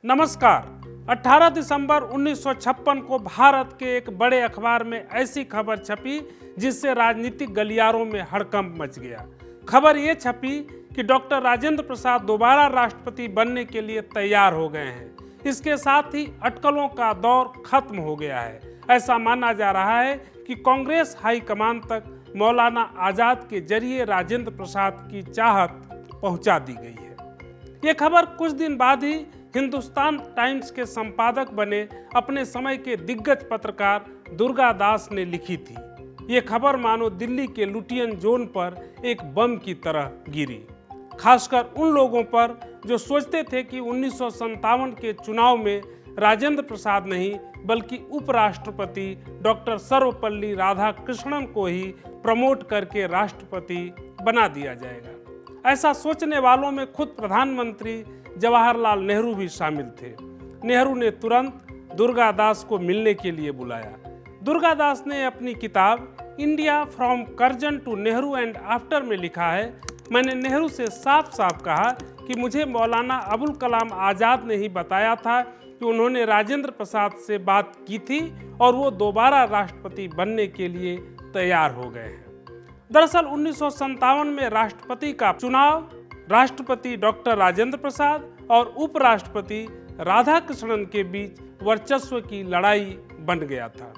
नमस्कार। 18 दिसंबर 1956 को भारत के एक बड़े अखबार में ऐसी खबर छपी जिससे राजनीतिक गलियारों में हड़कंप मच गया। खबर ये छपी कि डॉक्टर राजेंद्र प्रसाद दोबारा राष्ट्रपति बनने के लिए तैयार हो गए हैं। इसके साथ ही अटकलों का दौर खत्म हो गया है। ऐसा माना जा रहा है कि कांग्रेस हाईकमान तक मौलाना आजाद के जरिए राजेंद्र प्रसाद की चाहत पहुंचा दी गई है। ये खबर कुछ दिन बाद ही हिंदुस्तान टाइम्स के संपादक बने अपने समय के दिग्गज पत्रकार दुर्गा दास ने लिखी थी। ये खबर मानो दिल्ली के लुटियन जोन पर एक बम की तरह गिरी, खासकर उन लोगों पर जो सोचते थे कि 1957 के चुनाव में राजेंद्र प्रसाद नहीं बल्कि उपराष्ट्रपति डॉक्टर सर्वपल्ली राधाकृष्णन को ही प्रमोट करके राष्ट्रपति बना दिया जाएगा। ऐसा सोचने वालों में खुद प्रधानमंत्री जवाहरलाल नेहरू भी शामिल थे। नेहरू ने तुरंत दुर्गा दास को मिलने के लिए बुलाया। दुर्गा दास ने अपनी किताब India from Curzon to Nehru and after में लिखा है, मैंने नेहरू से साफ साफ कहा कि मुझे मौलाना अबुल कलाम आज़ाद ने ही बताया था कि उन्होंने राजेंद्र प्रसाद से बात की थी और वो दोबारा राष्ट्रपति बनने के लिए तैयार हो गए हैं। दरअसल 1957 में राष्ट्रपति का चुनाव राष्ट्रपति डॉक्टर राजेंद्र प्रसाद और उपराष्ट्रपति राधाकृष्णन के बीच वर्चस्व की लड़ाई बन गया था।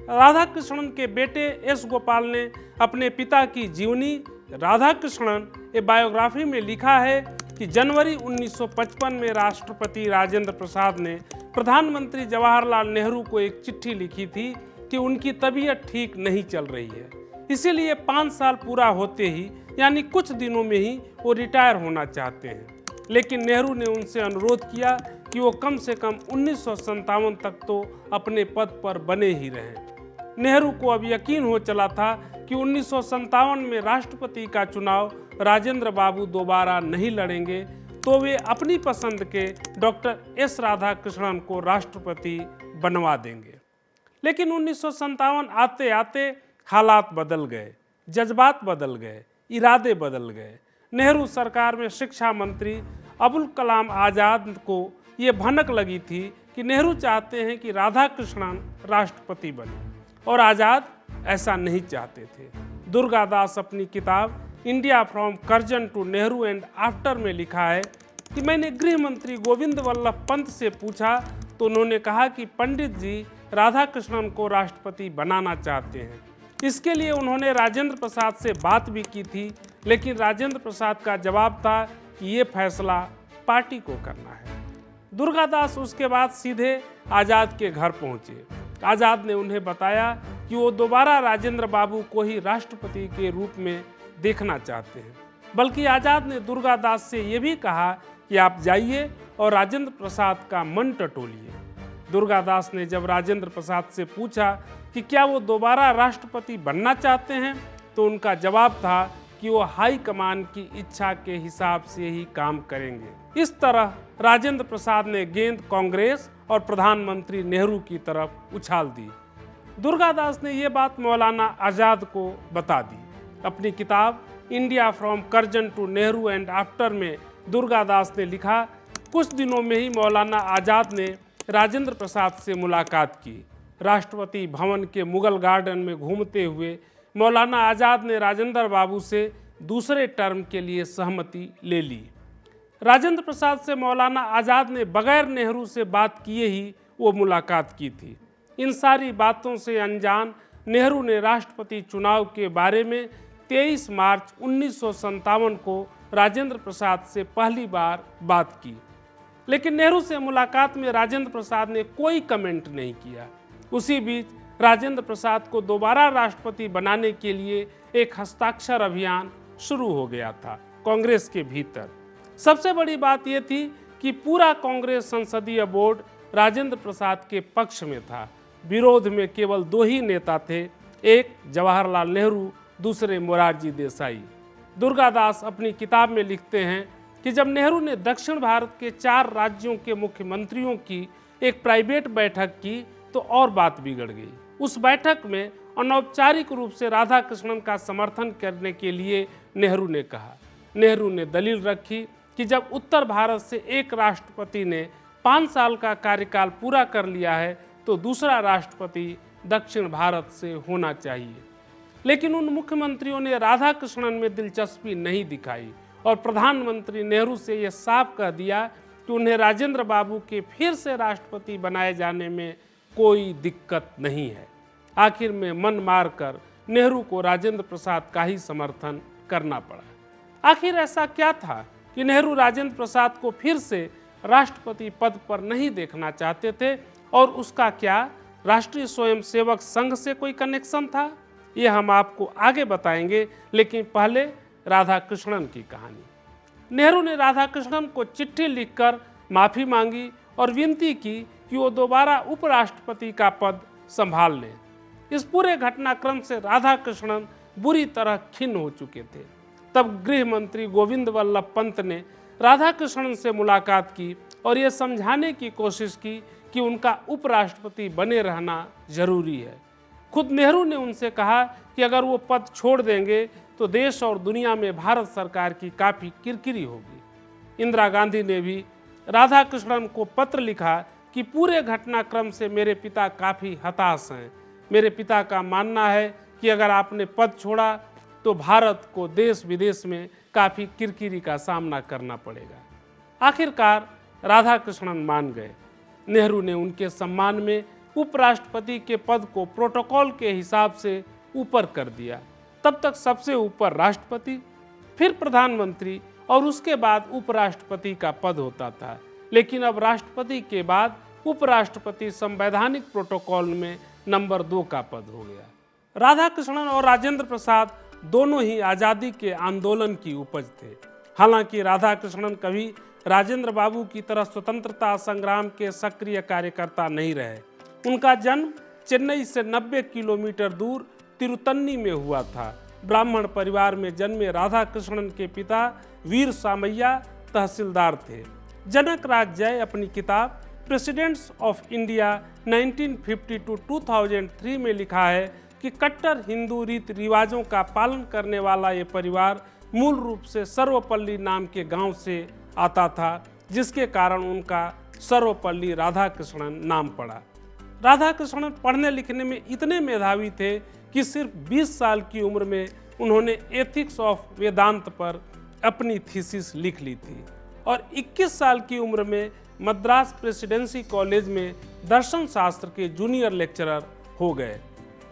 राधाकृष्णन के बेटे एस गोपाल ने अपने पिता की जीवनी राधाकृष्णन ए बायोग्राफी में लिखा है कि जनवरी 1955 में राष्ट्रपति राजेंद्र प्रसाद ने प्रधानमंत्री जवाहरलाल नेहरू को एक चिट्ठी लिखी थी कि उनकी तबीयत ठीक नहीं चल रही है, इसीलिए 5 साल पूरा होते ही यानी कुछ दिनों में ही वो रिटायर होना चाहते हैं। लेकिन नेहरू ने उनसे अनुरोध किया कि वो कम से कम 1957 तक तो अपने पद पर बने ही रहें। नेहरू को अब यकीन हो चला था कि 1957 में राष्ट्रपति का चुनाव राजेंद्र बाबू दोबारा नहीं लड़ेंगे, तो वे अपनी पसंद के डॉक्टर एस राधाकृष्णन को राष्ट्रपति बनवा देंगे। लेकिन 1957 आते आते हालात बदल गए, जज्बात बदल गए, इरादे बदल गए। नेहरू सरकार में शिक्षा मंत्री अबुल कलाम आज़ाद को ये भनक लगी थी कि नेहरू चाहते हैं कि राधाकृष्णन राष्ट्रपति बने और आज़ाद ऐसा नहीं चाहते थे। दुर्गा दास अपनी किताब India from Curzon to Nehru and after में लिखा है कि मैंने गृह मंत्री गोविंद वल्लभ पंत से पूछा तो उन्होंने कहा कि पंडित जी राधाकृष्णन को राष्ट्रपति बनाना चाहते हैं। इसके लिए उन्होंने राजेंद्र प्रसाद से बात भी की थी, लेकिन राजेंद्र प्रसाद का जवाब था कि ये फैसला पार्टी को करना है। दुर्गा दास उसके बाद सीधे आज़ाद के घर पहुंचे। आज़ाद ने उन्हें बताया कि वो दोबारा राजेंद्र बाबू को ही राष्ट्रपति के रूप में देखना चाहते हैं। बल्कि आज़ाद ने दुर्गा दास से ये भी कहा कि आप जाइए और राजेंद्र प्रसाद का मन टटोलिए। दुर्गा दास ने जब राजेंद्र प्रसाद से पूछा कि क्या वो दोबारा राष्ट्रपति बनना चाहते हैं, तो उनका जवाब था कि वो हाई कमान की इच्छा के हिसाब से ही काम करेंगे। इस तरह राजेंद्र प्रसाद ने गेंद कांग्रेस और प्रधानमंत्री नेहरू की तरफ उछाल दी। दुर्गा दास ने ये बात मौलाना आज़ाद को बता दी। अपनी किताब India from Curzon to Nehru and after में दुर्गा दास ने लिखा, कुछ दिनों में ही मौलाना आज़ाद ने राजेंद्र प्रसाद से मुलाकात की। राष्ट्रपति भवन के मुगल गार्डन में घूमते हुए मौलाना आज़ाद ने राजेंद्र बाबू से दूसरे टर्म के लिए सहमति ले ली। राजेंद्र प्रसाद से मौलाना आज़ाद ने बगैर नेहरू से बात किए ही वो मुलाकात की थी। इन सारी बातों से अनजान नेहरू ने राष्ट्रपति चुनाव के बारे में 23 मार्च 1957 को राजेंद्र प्रसाद से पहली बार बात की। लेकिन नेहरू से मुलाकात में राजेंद्र प्रसाद ने कोई कमेंट नहीं किया। उसी बीच राजेंद्र प्रसाद को दोबारा राष्ट्रपति बनाने के लिए एक हस्ताक्षर अभियान शुरू हो गया था कांग्रेस के भीतर। सबसे बड़ी बात यह थी कि पूरा कांग्रेस संसदीय बोर्ड राजेंद्र प्रसाद के पक्ष में था। विरोध में केवल 2 ही नेता थे, एक जवाहरलाल नेहरू, दूसरे मोरारजी देसाई। दुर्गा दास अपनी किताब में लिखते हैं कि जब नेहरू ने दक्षिण भारत के 4 राज्यों के मुख्यमंत्रियों की एक प्राइवेट बैठक की तो और बात बिगड़ गई। उस बैठक में अनौपचारिक रूप से राधाकृष्णन का समर्थन करने के लिए नेहरू ने कहा। नेहरू ने दलील रखी कि जब उत्तर भारत से एक राष्ट्रपति ने 5 साल का कार्यकाल पूरा कर लिया है तो दूसरा राष्ट्रपति दक्षिण भारत से होना चाहिए। लेकिन उन मुख्यमंत्रियों ने राधाकृष्णन में दिलचस्पी नहीं दिखाई और प्रधानमंत्री नेहरू से यह साफ कह दिया कि उन्हें राजेंद्र बाबू के फिर से राष्ट्रपति बनाए जाने में कोई दिक्कत नहीं है। आखिर में मन मारकर नेहरू को राजेंद्र प्रसाद का ही समर्थन करना पड़ा। आखिर ऐसा क्या था कि नेहरू राजेंद्र प्रसाद को फिर से राष्ट्रपति पद पर नहीं देखना चाहते थे और उसका क्या राष्ट्रीय स्वयंसेवक संघ से कोई कनेक्शन था? ये हम आपको आगे बताएंगे, लेकिन पहले राधाकृष्णन की कहानी। नेहरू ने राधाकृष्णन को चिट्ठी लिखकर माफ़ी मांगी और विनती की कि वो दोबारा उपराष्ट्रपति का पद संभाल लें। इस पूरे घटनाक्रम से राधाकृष्णन बुरी तरह खिन्न हो चुके थे। तब गृह मंत्री गोविंद वल्लभ पंत ने राधाकृष्णन से मुलाकात की और ये समझाने की कोशिश की कि उनका उपराष्ट्रपति बने रहना जरूरी है। खुद नेहरू ने उनसे कहा कि अगर वो पद छोड़ देंगे तो देश और दुनिया में भारत सरकार की काफ़ी किरकिरी होगी। इंदिरा गांधी ने भी राधाकृष्णन को पत्र लिखा कि पूरे घटनाक्रम से मेरे पिता काफ़ी हताश हैं। मेरे पिता का मानना है कि अगर आपने पद छोड़ा तो भारत को देश विदेश में काफ़ी किरकिरी का सामना करना पड़ेगा। आखिरकार राधाकृष्णन मान गए। नेहरू ने उनके सम्मान में उपराष्ट्रपति के पद को प्रोटोकॉल के हिसाब से ऊपर कर दिया। तब तक सबसे ऊपर राष्ट्रपति, फिर प्रधानमंत्री और उसके बाद उपराष्ट्रपति का पद होता था। लेकिन अब राष्ट्रपति के बाद उपराष्ट्रपति संवैधानिक प्रोटोकॉल में नंबर 2 का पद हो गया। राधाकृष्णन और राजेंद्र प्रसाद दोनों ही आज़ादी के आंदोलन की उपज थे। हालांकि राधाकृष्णन कभी राजेंद्र बाबू की तरह स्वतंत्रता संग्राम के सक्रिय कार्यकर्ता नहीं रहे। उनका जन्म चेन्नई से 90 किलोमीटर दूर तिरुतन्नी में हुआ था। ब्राह्मण परिवार में जन्मे राधाकृष्णन के पिता वीर सामैया तहसीलदार थे। जनक राज जय अपनी किताब प्रेसिडेंट्स ऑफ इंडिया 1950-2003 में लिखा है कि कट्टर हिंदू रीति रिवाजों का पालन करने वाला ये परिवार मूल रूप से सर्वपल्ली नाम के गांव से आता था, जिसके कारण उनका सर्वपल्ली राधाकृष्णन नाम पड़ा। राधाकृष्णन पढ़ने लिखने में इतने मेधावी थे कि सिर्फ 20 साल की उम्र में उन्होंने एथिक्स ऑफ वेदांत पर अपनी थीसिस लिख ली थी और 21 साल की उम्र में मद्रास प्रेसिडेंसी कॉलेज में दर्शन शास्त्र के जूनियर लेक्चरर हो गए।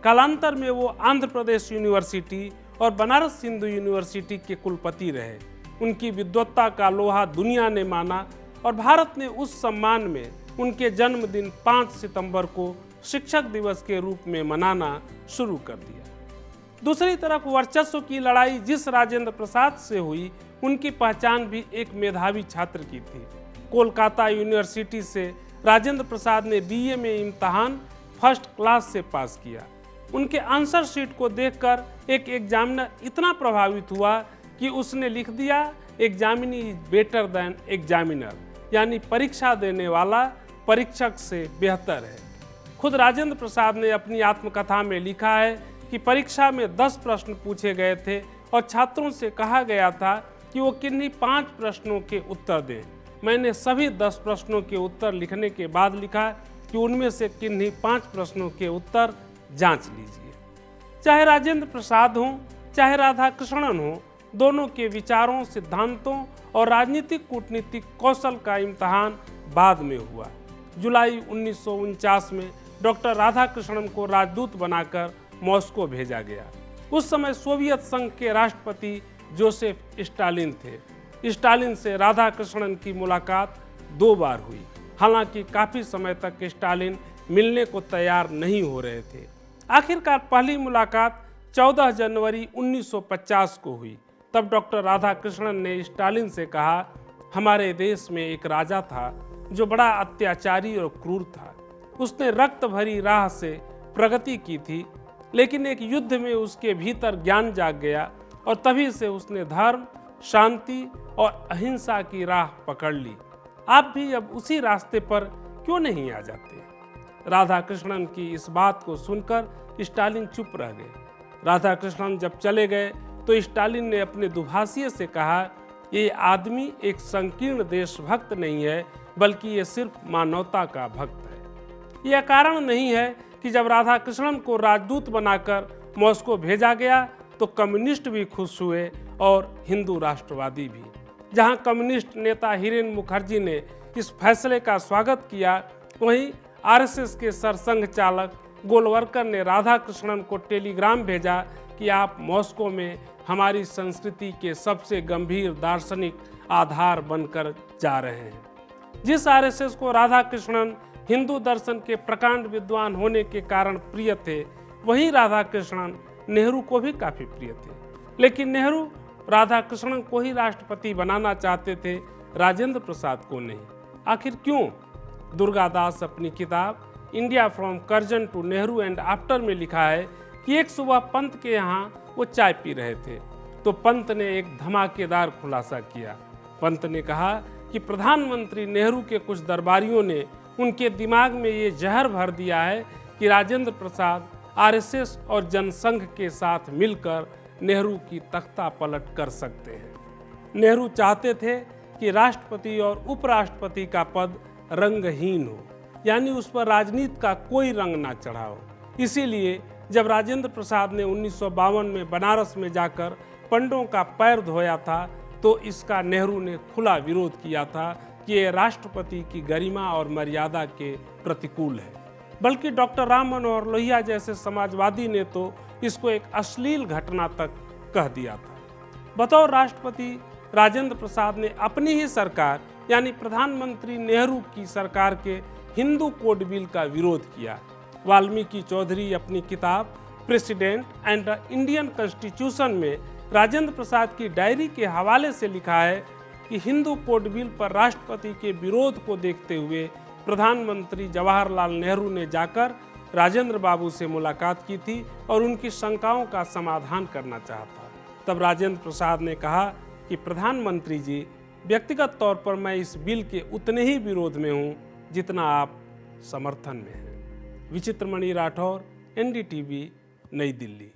कालांतर में वो आंध्र प्रदेश यूनिवर्सिटी और बनारस हिंदू यूनिवर्सिटी के कुलपति रहे। उनकी विद्वत्ता का लोहा दुनिया ने माना और भारत ने उस सम्मान में उनके जन्मदिन 5 सितंबर को शिक्षक दिवस के रूप में मनाना शुरू कर दिया। दूसरी तरफ वर्चस्व की लड़ाई जिस राजेंद्र प्रसाद से हुई, उनकी पहचान भी एक मेधावी छात्र की थी। कोलकाता यूनिवर्सिटी से राजेंद्र प्रसाद ने बीए में इम्तहान फर्स्ट क्लास से पास किया। उनके आंसर शीट को देखकर एक एग्जामिनर इतना प्रभावित हुआ कि उसने लिख दिया, examinee is better than examiner, यानी परीक्षा देने वाला परीक्षक से बेहतर है। खुद राजेंद्र प्रसाद ने अपनी आत्मकथा में लिखा है कि परीक्षा में 10 प्रश्न पूछे गए थे और छात्रों से कहा गया था कि वो किन्हीं 5 प्रश्नों के उत्तर दें। मैंने सभी 10 प्रश्नों के उत्तर लिखने के बाद लिखा कि उनमें से किन्हीं 5 प्रश्नों के उत्तर जांच लीजिए। चाहे राजेंद्र प्रसाद हों चाहे राधाकृष्णन हों, दोनों के विचारों, सिद्धांतों और राजनीतिक कूटनीतिक कौशल का इम्तहान बाद में हुआ। जुलाई 1949 में डॉक्टर राधाकृष्णन को राजदूत बनाकर मॉस्को भेजा गया। उस समय सोवियत संघ के राष्ट्रपति जोसेफ स्टालिन थे। स्टालिन से राधाकृष्णन की मुलाकात 2 बार हुई। हालांकि काफ़ी समय तक स्टालिन मिलने को तैयार नहीं हो रहे थे। आखिरकार पहली मुलाकात 14 जनवरी 1950 को हुई। तब डॉक्टर राधाकृष्णन ने स्टालिन से कहा, हमारे देश में एक राजा था जो बड़ा अत्याचारी और क्रूर था। उसने रक्त भरी राह से प्रगति की थी, लेकिन एक युद्ध में उसके भीतर ज्ञान जाग गया और तभी से उसने धर्म, शांति और अहिंसा की राह पकड़ ली। आप भी अब उसी रास्ते पर क्यों नहीं आ जाते? राधाकृष्णन की इस बात को सुनकर स्टालिन चुप रह गए। राधाकृष्णन जब चले गए तो स्टालिन ने अपने दुभाषिए से कहा, ये आदमी एक संकीर्ण देशभक्त नहीं है, बल्कि ये सिर्फ मानवता का भक्त है। यह कारण नहीं है कि जब राधा कृष्णन को राजदूत बनाकर मॉस्को भेजा गया तो कम्युनिस्ट भी खुश हुए और हिंदू राष्ट्रवादी भी। जहां कम्युनिस्ट नेता हिरेन मुखर्जी ने इस फैसले का स्वागत किया, वहीं आरएसएस के सरसंघ चालक गोलवरकर ने राधा कृष्णन को टेलीग्राम भेजा कि आप मॉस्को में हमारी संस्कृति के सबसे गंभीर दार्शनिक आधार बनकर जा रहे हैं। जिस आरएसएस को राधा कृष्णन हिंदू दर्शन के प्रकांड विद्वान होने के कारण प्रिय थे, वहीं राधा कृष्णन नेहरू को भी काफी प्रिय थे। लेकिन नेहरू राधा कृष्णन को ही राष्ट्रपति बनाना चाहते थे, राजेंद्र प्रसाद को नहीं। आखिर क्यों? दुर्गादास अपनी किताब India from Curzon to Nehru and after में लिखा है कि एक सुबह पंत के यहाँ वो चाय पी रहे थे तो पंत ने एक धमाकेदार खुलासा किया। पंत ने कहा कि प्रधानमंत्री नेहरू के कुछ दरबारियों ने उनके दिमाग में ये जहर भर दिया है कि राजेंद्र प्रसाद आरएसएस और जनसंघ के साथ मिलकर नेहरू की तख्ता पलट कर सकते हैं। नेहरू चाहते थे कि राष्ट्रपति और उपराष्ट्रपति का पद रंगहीन हो, यानी उस पर राजनीति का कोई रंग ना चढ़ा हो। इसीलिए जब राजेंद्र प्रसाद ने 1952 में बनारस में जाकर पंडों का पैर धोया था तो इसका नेहरू ने खुला विरोध किया था कि ये राष्ट्रपति की गरिमा और मर्यादा के प्रतिकूल है। बल्कि डॉक्टर राम मनोहर लोहिया जैसे समाजवादी ने तो इसको एक अश्लील घटना तक कह दिया था। बतौर राष्ट्रपति राजेंद्र प्रसाद ने अपनी ही सरकार यानी प्रधानमंत्री नेहरू की सरकार के हिंदू कोड बिल का विरोध किया। वाल्मीकि चौधरी अपनी किताब president and the Indian constitution में राजेंद्र प्रसाद की डायरी के हवाले से लिखा है कि हिंदू कोड बिल पर राष्ट्रपति के विरोध को देखते हुए प्रधानमंत्री जवाहरलाल नेहरू ने जाकर राजेंद्र बाबू से मुलाकात की थी और उनकी शंकाओं का समाधान करना चाहा था। तब राजेंद्र प्रसाद ने कहा कि प्रधानमंत्री जी, व्यक्तिगत तौर पर मैं इस बिल के उतने ही विरोध में हूं जितना आप समर्थन में हैं। विचित्रमणि राठौर, एनडीटीवी, नई दिल्ली।